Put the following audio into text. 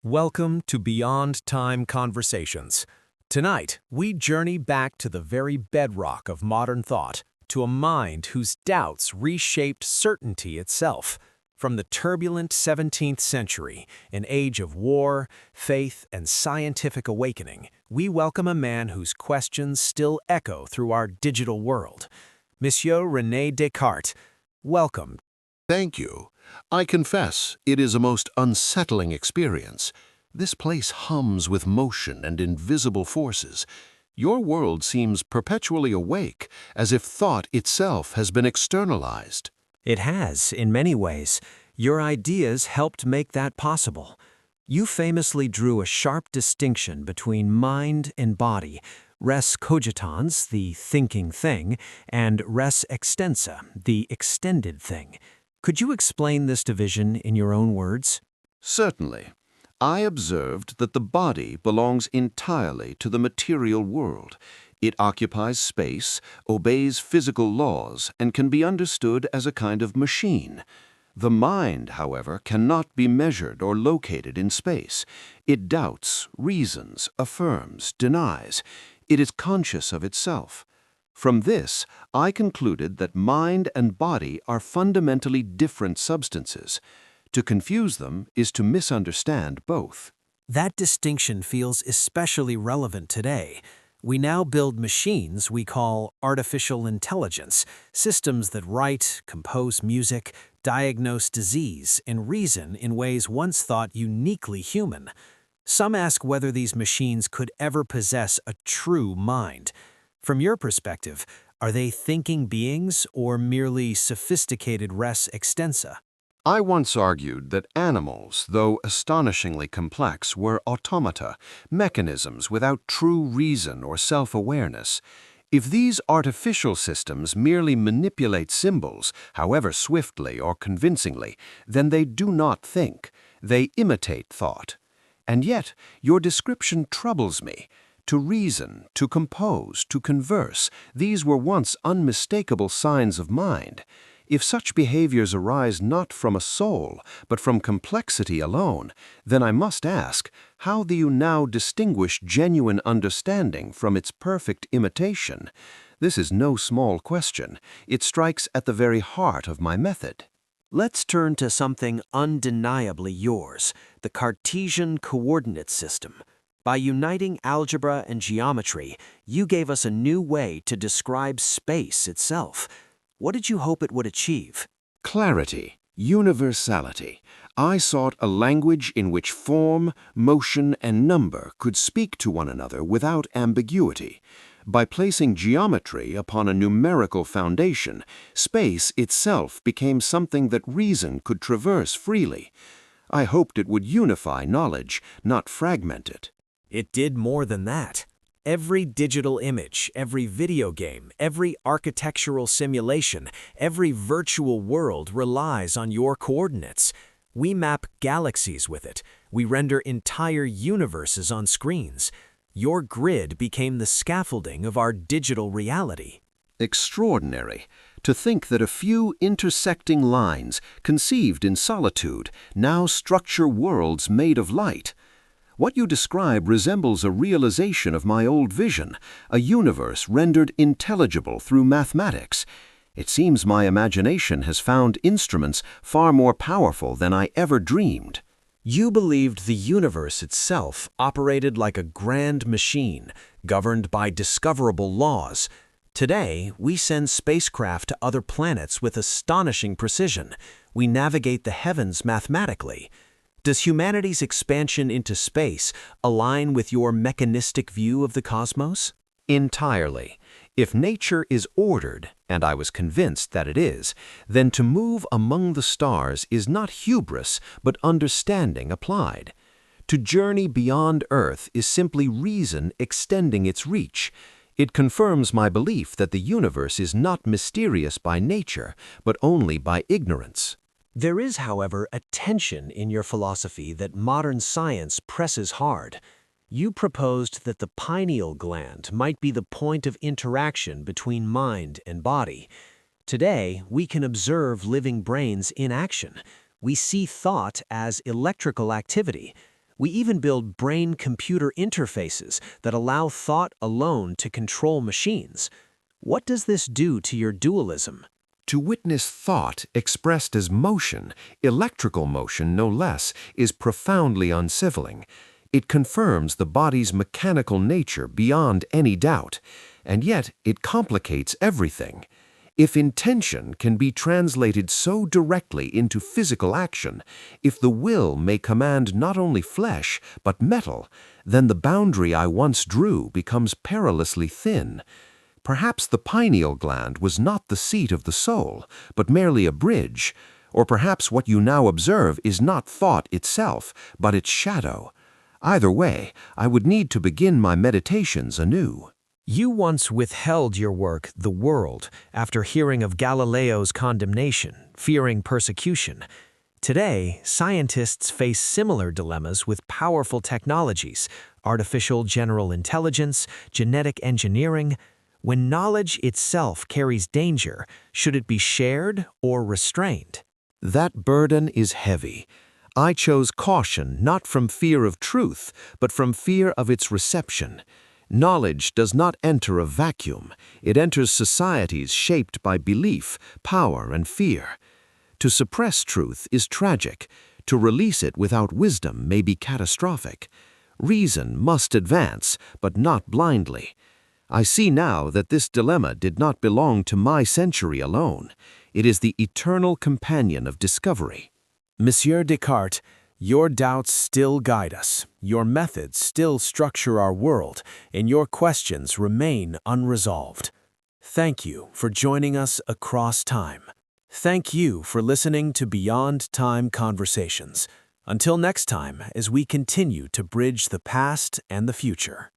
Welcome to Beyond Time Conversations. Tonight, we journey back to the very bedrock of modern thought, to a mind whose doubts reshaped certainty itself. From the turbulent 17th century, an age of war, faith, and scientific awakening, we welcome a man whose questions still echo through our digital world. Monsieur René Descartes, welcome. Thank you. I confess, it is a most unsettling experience. This place hums with motion and invisible forces. Your world seems perpetually awake, as if thought itself has been externalized. It has, in many ways. Your ideas helped make that possible. You famously drew a sharp distinction between mind and body, res cogitans, the thinking thing, and res extensa, the extended thing. Could you explain this division in your own words? Certainly. I observed that the body belongs entirely to the material world. It occupies space, obeys physical laws, and can be understood as a kind of machine. The mind, however, cannot be measured or located in space. It doubts, reasons, affirms, denies. It is conscious of itself. From this, I concluded that mind and body are fundamentally different substances. To confuse them is to misunderstand both. That distinction feels especially relevant today. We now build machines we call artificial intelligence, systems that write, compose music, diagnose disease, and reason in ways once thought uniquely human. Some ask whether these machines could ever possess a true mind. From your perspective, are they thinking beings or merely sophisticated res extensa? I once argued that animals, though astonishingly complex, were automata, mechanisms without true reason or self-awareness. If these artificial systems merely manipulate symbols, however swiftly or convincingly, then they do not think. They imitate thought. And yet, your description troubles me. To reason, to compose, to converse, these were once unmistakable signs of mind. If such behaviors arise not from a soul, but from complexity alone, then I must ask, how do you now distinguish genuine understanding from its perfect imitation? This is no small question. It strikes at the very heart of my method. Let's turn to something undeniably yours, the Cartesian coordinate system. By uniting algebra and geometry, you gave us a new way to describe space itself. What did you hope it would achieve? Clarity, universality. I sought a language in which form, motion, and number could speak to one another without ambiguity. By placing geometry upon a numerical foundation, space itself became something that reason could traverse freely. I hoped it would unify knowledge, not fragment it. It did more than that. Every digital image, every video game, every architectural simulation, every virtual world relies on your coordinates. We map galaxies with it. We render entire universes on screens. Your grid became the scaffolding of our digital reality. Extraordinary. To think that a few intersecting lines, conceived in solitude, now structure worlds made of light. What you describe resembles a realization of my old vision, a universe rendered intelligible through mathematics. It seems my imagination has found instruments far more powerful than I ever dreamed. You believed the universe itself operated like a grand machine, governed by discoverable laws. Today, we send spacecraft to other planets with astonishing precision. We navigate the heavens mathematically. Does humanity's expansion into space align with your mechanistic view of the cosmos? Entirely. If nature is ordered, and I was convinced that it is, then to move among the stars is not hubris, but understanding applied. To journey beyond Earth is simply reason extending its reach. It confirms my belief that the universe is not mysterious by nature, but only by ignorance. There is, however, a tension in your philosophy that modern science presses hard. You proposed that the pineal gland might be the point of interaction between mind and body. Today, we can observe living brains in action. We see thought as electrical activity. We even build brain-computer interfaces that allow thought alone to control machines. What does this do to your dualism? To witness thought expressed as motion, electrical motion no less, is profoundly unciviling. It confirms the body's mechanical nature beyond any doubt, and yet it complicates everything. If intention can be translated so directly into physical action, if the will may command not only flesh but metal, then the boundary I once drew becomes perilously thin. Perhaps the pineal gland was not the seat of the soul, but merely a bridge. Or perhaps what you now observe is not thought itself, but its shadow. Either way, I would need to begin my meditations anew. You once withheld your work, The World, after hearing of Galileo's condemnation, fearing persecution. Today, scientists face similar dilemmas with powerful technologies, artificial general intelligence, genetic engineering. When knowledge itself carries danger, should it be shared or restrained? That burden is heavy. I chose caution not from fear of truth, but from fear of its reception. Knowledge does not enter a vacuum. It enters societies shaped by belief, power, and fear. To suppress truth is tragic. To release it without wisdom may be catastrophic. Reason must advance, but not blindly. I see now that this dilemma did not belong to my century alone. It is the eternal companion of discovery. Monsieur Descartes, your doubts still guide us, your methods still structure our world, and your questions remain unresolved. Thank you for joining us across time. Thank you for listening to Beyond Time Conversations. Until next time, as we continue to bridge the past and the future.